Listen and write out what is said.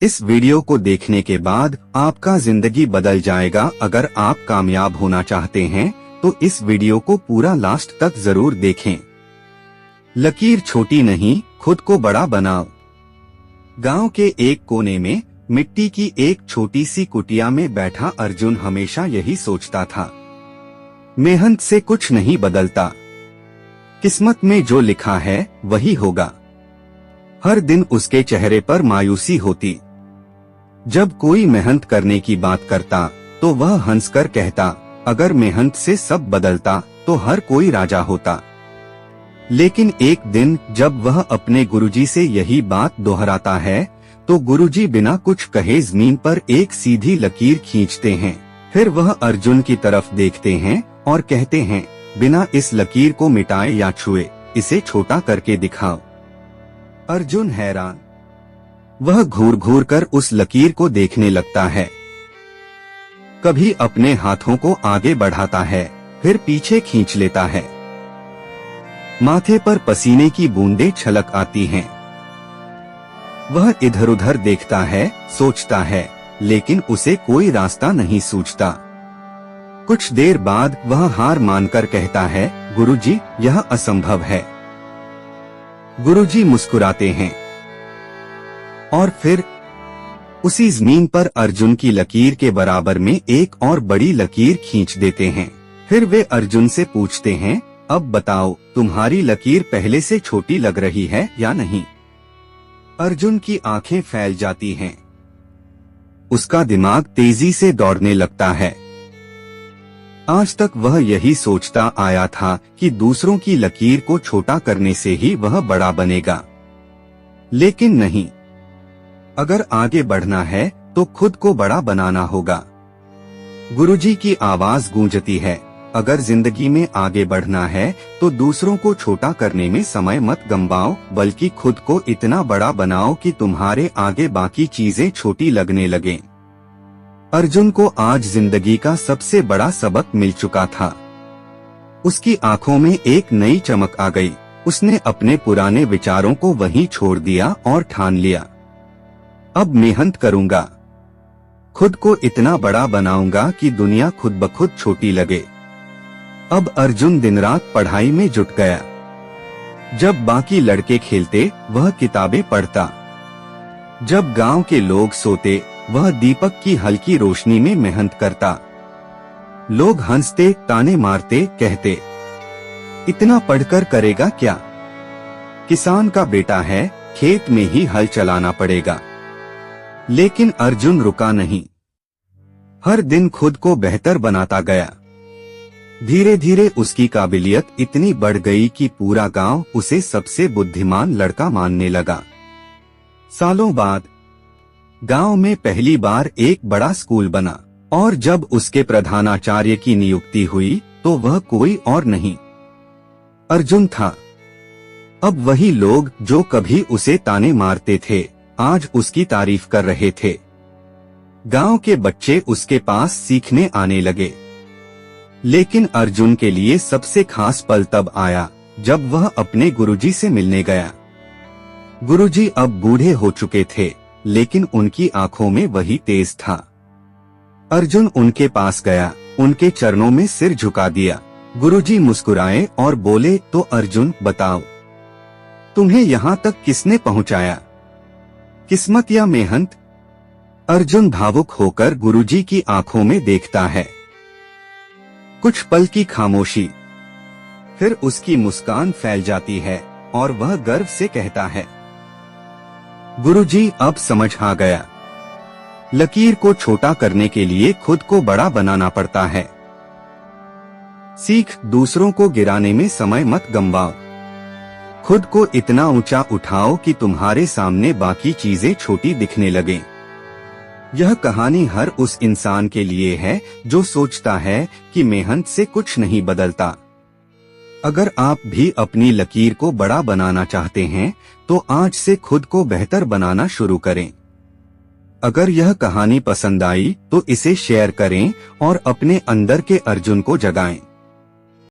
इस वीडियो को देखने के बाद आपका जिंदगी बदल जाएगा। अगर आप कामयाब होना चाहते हैं तो इस वीडियो को पूरा लास्ट तक जरूर देखें। लकीर छोटी नहीं, खुद को बड़ा बनाओ। गांव के एक कोने में मिट्टी की एक छोटी सी कुटिया में बैठा अर्जुन हमेशा यही सोचता था, मेहनत से कुछ नहीं बदलता, किस्मत में जो लिखा है वही होगा। हर दिन उसके चेहरे पर मायूसी होती। जब कोई मेहनत करने की बात करता तो वह हंसकर कहता, अगर मेहनत से सब बदलता तो हर कोई राजा होता। लेकिन एक दिन जब वह अपने गुरुजी से यही बात दोहराता है तो गुरुजी बिना कुछ कहे जमीन पर एक सीधी लकीर खींचते हैं। फिर वह अर्जुन की तरफ देखते हैं और कहते हैं, बिना इस लकीर को मिटाए या छुए इसे छोटा करके दिखाओ। अर्जुन हैरान, वह घूर घूर कर उस लकीर को देखने लगता है। कभी अपने हाथों को आगे बढ़ाता है, फिर पीछे खींच लेता है। माथे पर पसीने की बूंदें छलक आती हैं। वह इधर उधर देखता है, सोचता है, लेकिन उसे कोई रास्ता नहीं सूझता। कुछ देर बाद वह हार मानकर कहता है, गुरुजी, यह असंभव है। गुरुजी मुस्कुराते हैं और फिर उसी जमीन पर अर्जुन की लकीर के बराबर में एक और बड़ी लकीर खींच देते हैं। फिर वे अर्जुन से पूछते हैं, अब बताओ, तुम्हारी लकीर पहले से छोटी लग रही है या नहीं? अर्जुन की आंखें फैल जाती हैं। उसका दिमाग तेजी से दौड़ने लगता है। आज तक वह यही सोचता आया था कि दूसरों की लकीर को छोटा करने से ही वह बड़ा बनेगा, लेकिन नहीं। अगर आगे बढ़ना है तो खुद को बड़ा बनाना होगा। गुरुजी की आवाज गूंजती है, अगर जिंदगी में आगे बढ़ना है तो दूसरों को छोटा करने में समय मत गंवाओ, बल्कि खुद को इतना बड़ा बनाओ कि तुम्हारे आगे बाकी चीजें छोटी लगने लगें। अर्जुन को आज जिंदगी का सबसे बड़ा सबक मिल चुका था। उसकी आंखों में एक नई चमक आ गई। उसने अपने पुराने विचारों को वहीं छोड़ दिया और ठान लिया, अब मेहनत करूंगा, खुद को इतना बड़ा बनाऊंगा कि दुनिया खुद ब खुद छोटी लगे। अब अर्जुन दिन रात पढ़ाई में जुट गया। जब बाकी लड़के खेलते वह किताबें पढ़ता। जब गांव के लोग सोते वह दीपक की हल्की रोशनी में मेहनत करता। लोग हंसते, ताने मारते, कहते, इतना पढ़कर करेगा क्या? किसान का बेटा है, खेत में ही हल चलाना पड़ेगा। लेकिन अर्जुन रुका नहीं। हर दिन खुद को बेहतर बनाता गया। धीरे धीरे उसकी काबिलियत इतनी बढ़ गई कि पूरा गांव उसे सबसे बुद्धिमान लड़का मानने लगा। सालों बाद गांव में पहली बार एक बड़ा स्कूल बना और जब उसके प्रधानाचार्य की नियुक्ति हुई तो वह कोई और नहीं, अर्जुन था। अब वही लोग जो कभी उसे ताने मारते थे आज उसकी तारीफ कर रहे थे। गांव के बच्चे उसके पास सीखने आने लगे। लेकिन अर्जुन के लिए सबसे खास पल तब आया जब वह अपने गुरुजी से मिलने गया। गुरुजी अब बूढ़े हो चुके थे, लेकिन उनकी आंखों में वही तेज था। अर्जुन उनके पास गया, उनके चरणों में सिर झुका दिया। गुरुजी मुस्कुराए और बोले, तो अर्जुन बताओ, तुम्हें यहाँ तक किसने पहुँचाया, किस्मत या मेहनत? अर्जुन भावुक होकर गुरुजी की आंखों में देखता है। कुछ पल की खामोशी, फिर उसकी मुस्कान फैल जाती है और वह गर्व से कहता है, गुरुजी, अब समझ आ गया, लकीर को छोटा करने के लिए खुद को बड़ा बनाना पड़ता है। सीख, दूसरों को गिराने में समय मत गंवाओ, खुद को इतना ऊंचा उठाओ कि तुम्हारे सामने बाकी चीजें छोटी दिखने लगें। यह कहानी हर उस इंसान के लिए है जो सोचता है कि मेहनत से कुछ नहीं बदलता। अगर आप भी अपनी लकीर को बड़ा बनाना चाहते हैं तो आज से खुद को बेहतर बनाना शुरू करें। अगर यह कहानी पसंद आई तो इसे शेयर करें और अपने अंदर के अर्जुन को जगाएं।